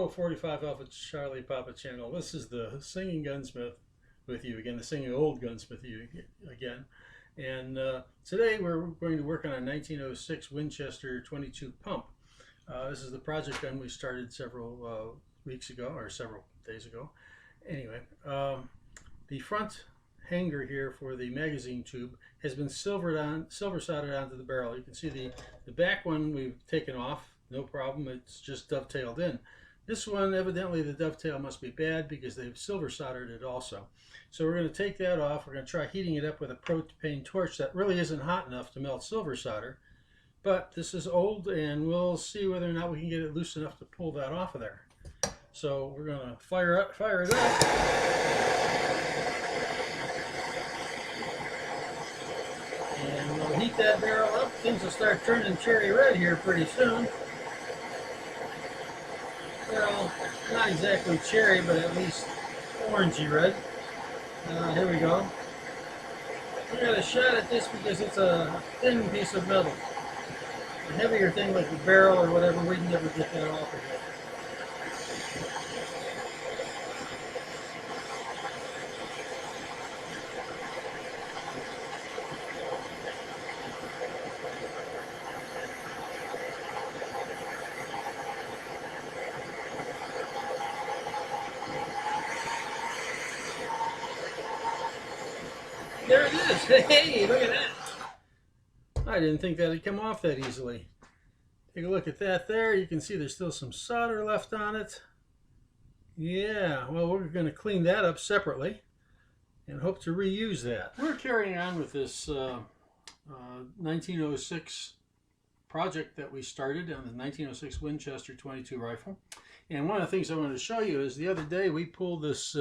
Hello, 45 Alpha Charlie Papa channel. This is the singing gunsmith with you again, the singing old gunsmith you again. And today we're going to work on a 1906 Winchester 22 pump. This is the project gun we started several weeks ago, or several days ago. Anyway, the front hanger here for the magazine tube has been silver soldered onto the barrel. You can see the back one we've taken off. No problem, it's just dovetailed in. This one, evidently the dovetail must be bad because they've silver soldered it also. So we're going to take that off. We're going to try heating it up with a propane torch that really isn't hot enough to melt silver solder. But this is old, and we'll see whether or not we can get it loose enough to pull that off of there. So we're going to fire it up. And we'll heat that barrel up. Things will start turning cherry red here pretty soon. Well, not exactly cherry, but at least orangey red. Here we go. We got a shot at this because it's a thin piece of metal. A heavier thing like the barrel or whatever, we'd never get that off of it. There it is. Hey, look at that. I didn't think that would come off that easily. Take a look at that there. You can see there's still some solder left on it. Yeah, well, we're going to clean that up separately and hope to reuse that. We're carrying on with this 1906 project that we started on the 1906 Winchester 22 rifle. And one of the things I wanted to show you is the other day we pulled this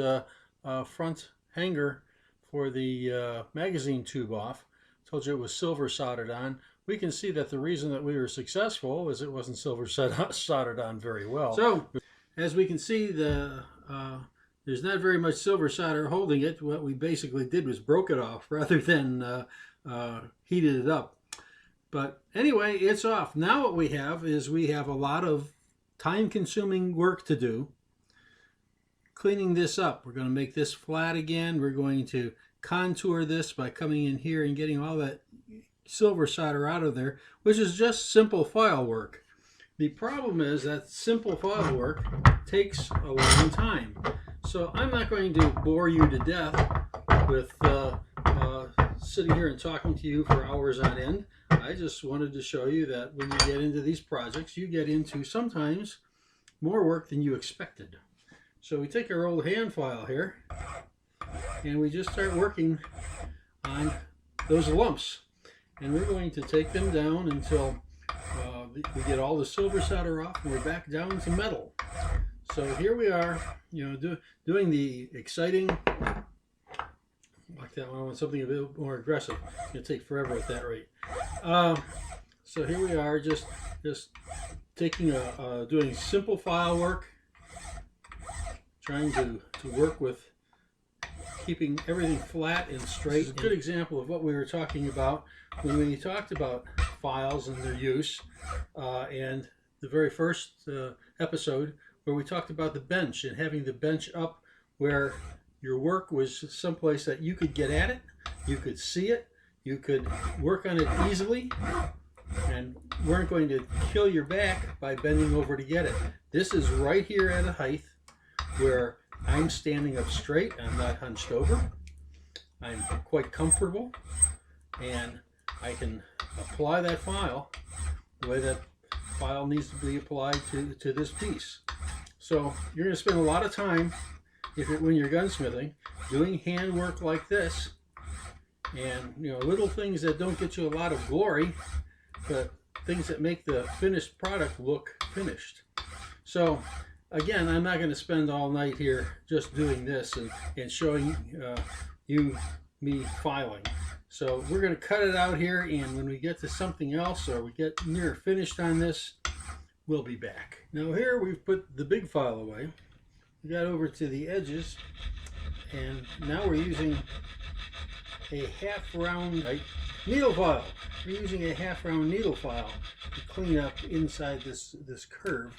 front hanger for the magazine tube off. Told you it was silver soldered on. We can see that the reason that we were successful is it wasn't silver soldered on very well. So as we can see, there's not very much silver solder holding it. What we basically did was broke it off rather than heated it up. But anyway, it's off. Now what we have is we have a lot of time-consuming work to do. Cleaning this up. We're going to make this flat again. We're going to contour this by coming in here and getting all that silver solder out of there, which is just simple file work. The problem is that simple file work takes a long time. So I'm not going to bore you to death with sitting here and talking to you for hours on end. I just wanted to show you that when you get into these projects, you get into sometimes more work than you expected. So we take our old hand file here and we just start working on those lumps. And we're going to take them down until we get all the silver solder off and we're back down to metal. So here we are, you know, doing the exciting, like that one, I want something a bit more aggressive. It's going to take forever at that rate. So here we are, just taking doing simple file work. Trying to work with keeping everything flat and straight. This is a good example of what we were talking about when we talked about files and their use, and the very first episode where we talked about the bench and having the bench up where your work was someplace that you could get at it, you could see it, you could work on it easily, and weren't going to kill your back by bending over to get it. This is right here at a height where I'm standing up straight, I'm not hunched over, I'm quite comfortable, and I can apply that file the way that file needs to be applied to this piece. So you're going to spend a lot of time, when you're gunsmithing, doing hand work like this, and you know, little things that don't get you a lot of glory, but things that make the finished product look finished. So again, I'm not going to spend all night here just doing this and showing me filing. So we're going to cut it out here, and when we get to something else or we get near finished on this, we'll be back. Now here we've put the big file away. We got over to the edges, and now we're using a half-round needle file. We're using a half-round needle file to clean up inside this curve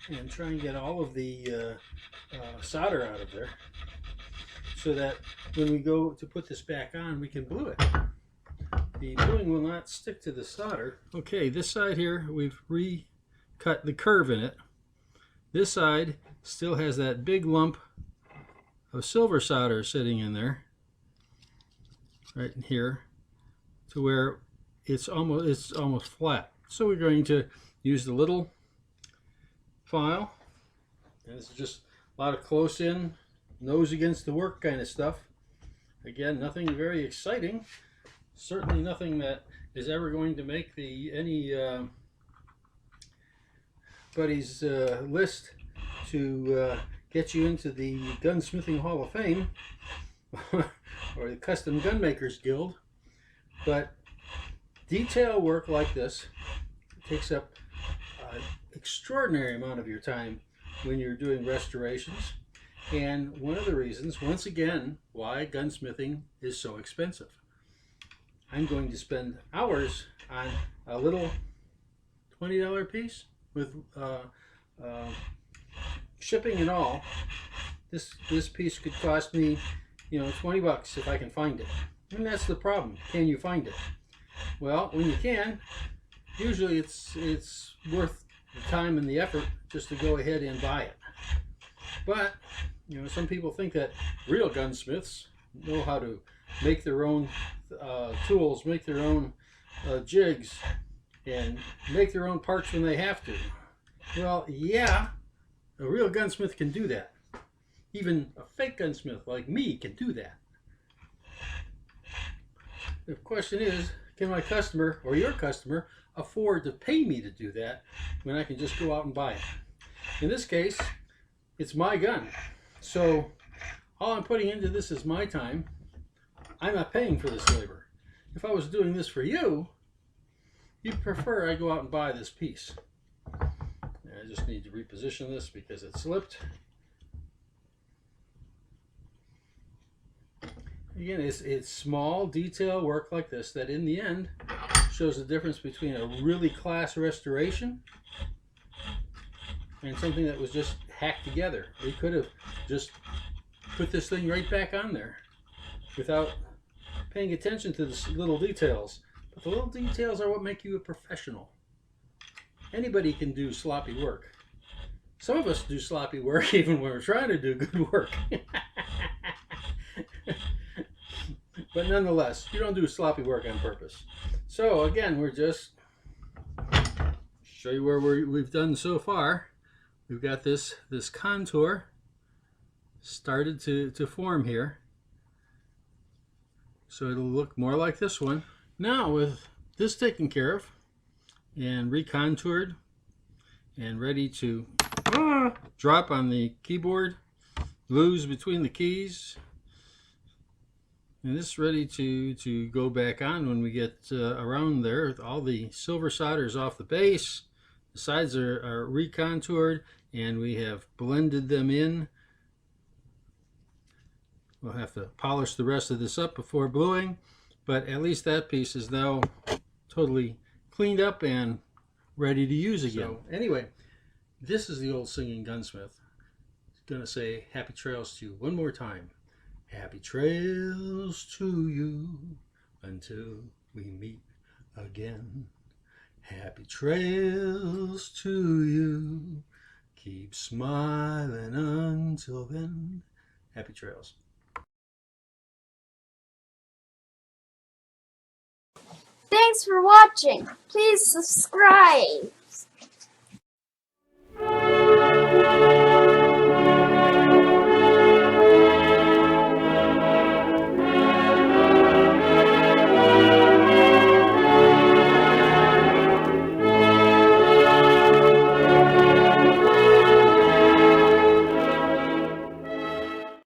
and try and get all of the solder out of there, so that when we go to put this back on, we can glue it. The gluing will not stick to the solder. Okay, this side here, we've recut the curve in it. This side still has that big lump of silver solder sitting in there, right in here, to where it's almost flat. So we're going to use the little file, and this is just a lot of close-in, nose against the work kind of stuff. Again, nothing very exciting. Certainly nothing that is ever going to make anybody's list to get you into the Gunsmithing Hall of Fame or the Custom Gunmakers Guild. But detail work like this takes up an extraordinary amount of your time when you're doing restorations. And one of the reasons, once again, why gunsmithing is so expensive. I'm going to spend hours on a little $20 piece with shipping and all. This piece could cost me, $20 if I can find it. And that's the problem. Can you find it? Well, when you can, usually it's worth the time and the effort just to go ahead and buy it. But some people think that real gunsmiths know how to make their own tools, make their own jigs, and make their own parts when they have to. Well, yeah, a real gunsmith can do that. Even a fake gunsmith like me can do that. The question is, can my customer or your customer afford to pay me to do that when I can just go out and buy it? In this case, it's my gun. So all I'm putting into this is my time. I'm not paying for this labor. If I was doing this for you, you'd prefer I go out and buy this piece. I just need to reposition this because it slipped. Again, it's small detail work like this that in the end shows the difference between a really class restoration and something that was just hacked together. We could have just put this thing right back on there without paying attention to the little details. But the little details are what make you a professional. Anybody can do sloppy work. Some of us do sloppy work even when we're trying to do good work. But nonetheless, you don't do sloppy work on purpose. So again, we're just show you where we've done so far. We've got this contour started to form here. So it'll look more like this one. Now with this taken care of and recontoured and ready to drop on the keyboard, glues between the keys, and this is ready to go back on when we get around there. All the silver solder is off the base, the sides are recontoured, and we have blended them in. We'll have to polish the rest of this up before bluing, but at least that piece is now totally cleaned up and ready to use again. So anyway, this is the old singing gunsmith. He's going to say happy trails to you one more time. Happy trails to you until we meet again. Happy trails to you. Keep smiling until then. Happy trails. Thanks for watching. Please subscribe.